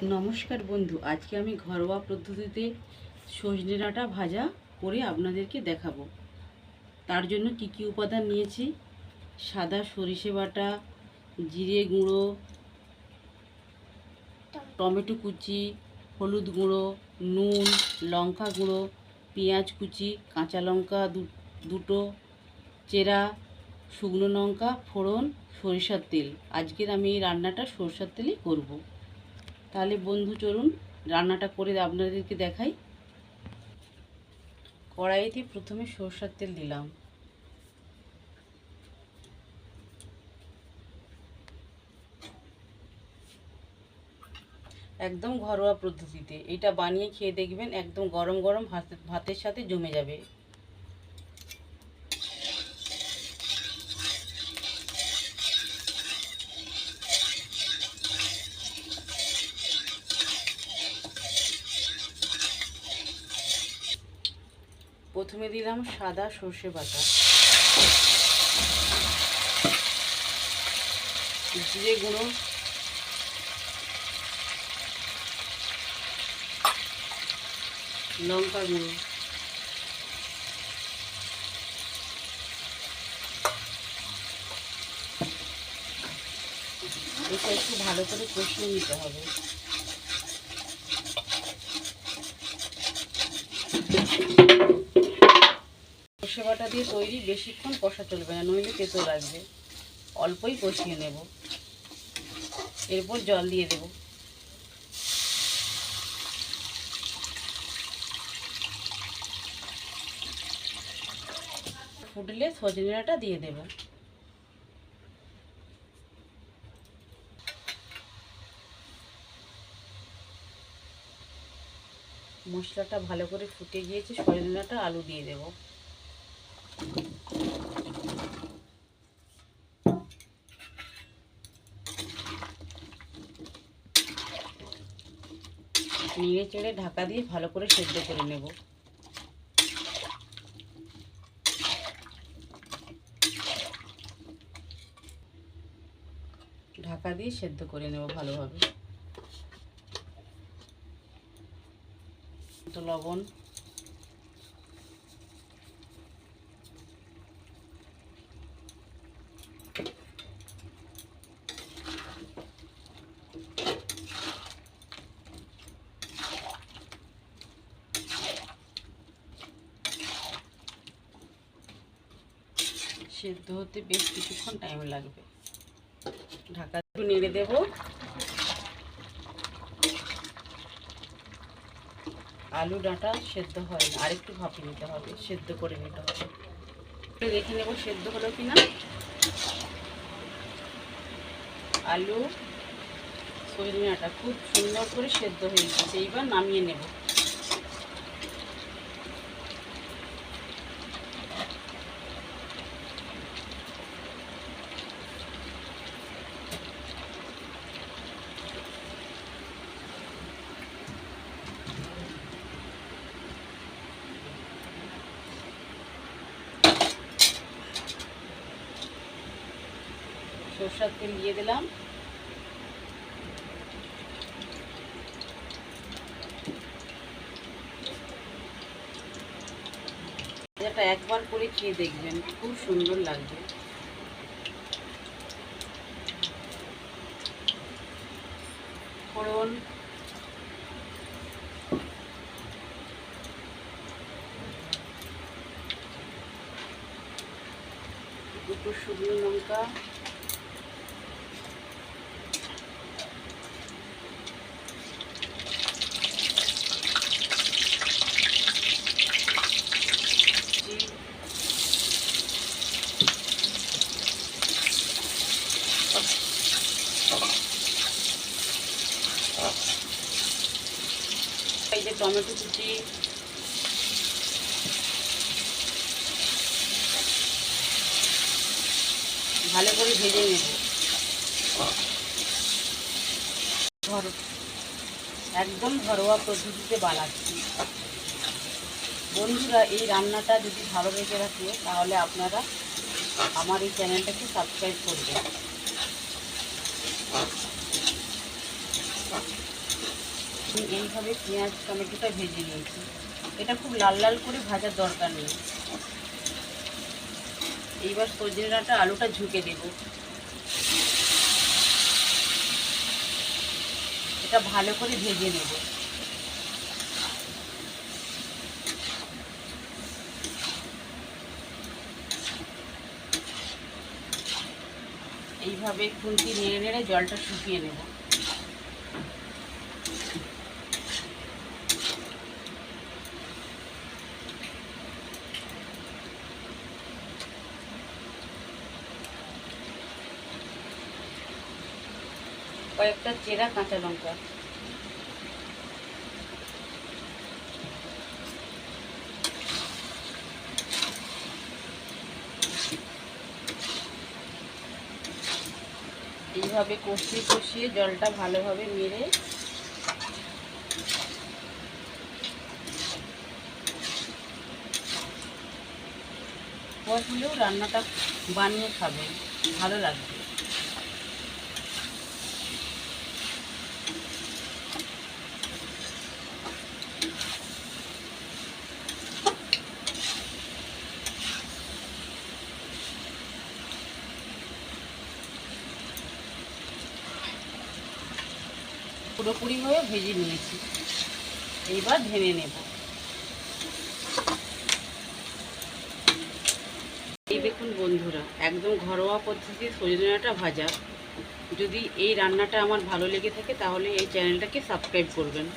নমস্কার বন্ধু, আজকে আমি ঘরোয়া পদ্ধতিতে সজনে ডাঁটা ভাজা করে আপনাদেরকে দেখাবো। তার জন্য কি কি উপাদান নিয়েছি: সাদা সরিষে বাটা, জিরে গুঁড়ো, টমেটো কুচি, হলুদ গুঁড়ো, নুন, লঙ্কা গুঁড়ো, পেঁয়াজ কুচি, কাঁচা লঙ্কা দুটো চেরা, শুকনো লঙ্কা ফোড়ন, সরিষার তেল। আজকের আমি এই রান্নাটা সরষের তেলেই করব। তাহলে বন্ধু চলুন রান্নাটা করে আপনাদেরকে দেখাই। কড়াইতে প্রথমে সরষের তেল দিলাম। একদম ঘরোয়া পদ্ধতিতে এটা বানিয়ে খেয়ে দেখবেন, একদম গরম গরম ভাতের সাথে জমে যাবে। প্রথমে দিলাম সাদা সর্ষে বাটা, জিরে গুঁড়ো, লঙ্কা গুঁড়ো, এটা একটু ভালো করে কষিয়ে নিতে হবে। সর্ষে বাটা দিয়ে তৈরি, বেশিক্ষণ কষা চলবে না, নইলে তেতো লাগবে। অল্পই কষিয়ে নেব, এরপর জল দিয়ে দেব। ফুটলে সজনে ডাঁটা দিয়ে দেব। মশলাটা ভালো করে ফুটে গিয়েছে, সজনে ডাঁটা আলু দিয়ে দেব। নেড়ে চেড়ে ঢাকা দিয়ে ভালো করে সেদ্ধ করে নেব। ঢাকা দিয়ে সেদ্ধ করে নেব ভালোভাবে। তো লবণ, সেদ্ধ হতে বেশ কিছুক্ষণ টাইম লাগবে। ঢাকা একটু নেড়ে দেব। আলু ডাঁটা সেদ্ধ হয় না, আরেকটু ভাপিয়ে নিতে হবে, সেদ্ধ করে নিতে হবে। দেখে নেব সেদ্ধ হলো কিনা। আলু সজনে ডাঁটা খুব সুন্দর করে সেদ্ধ হয়ে গেছে, এইবার নামিয়ে নেব। সরষের তেল দিয়ে দিলাম। এটা একবার করে খেয়ে দেখবেন, খুব সুন্দর লাগবে। ফোড়ন, দুটো শুকনো লঙ্কা, এই যে টমেটো কুচি, ভালো করে ভেজে নেব। একদম ঘরোয়া পদ্ধতিতে বানাচ্ছি। বন্ধুরা, এই রান্নাটা যদি ভালো লেগে থাকে তাহলে আপনারা আমার এই চ্যানেলটাকে সাবস্ক্রাইব করবেন। এইভাবে পেঁয়াজ টমেটোটা ভেজে নিয়েছি। এটা খুব লাল লাল করে ভাজার দরকার নেই। এইবার সজনে ডাঁটা আলুটা ঝুঁকে দেব। এটা ভালো করে ভেজে নেব। এইভাবে খুন্তি নেড়ে নেড়ে জলটা শুকিয়ে নেব। কয়েকটা চেরা কাঁচা লঙ্কা, এইভাবে কষিয়ে কষিয়ে জলটা ভালোভাবে মেরে হলেও রান্নাটা বানিয়ে খাবেন, ভালো লাগবে। পুরোপুরিভাবে ভেজে নিয়েছি, এইবার ঢেলে নেব। এই দেখুন বন্ধুরা, একদম ঘরোয়া পদ্ধতির সজনে ডাঁটা ভাজা। যদি এই রান্নাটা আমার ভালো লেগে থাকে তাহলে এই চ্যানেলটাকে সাবস্ক্রাইব করবেন।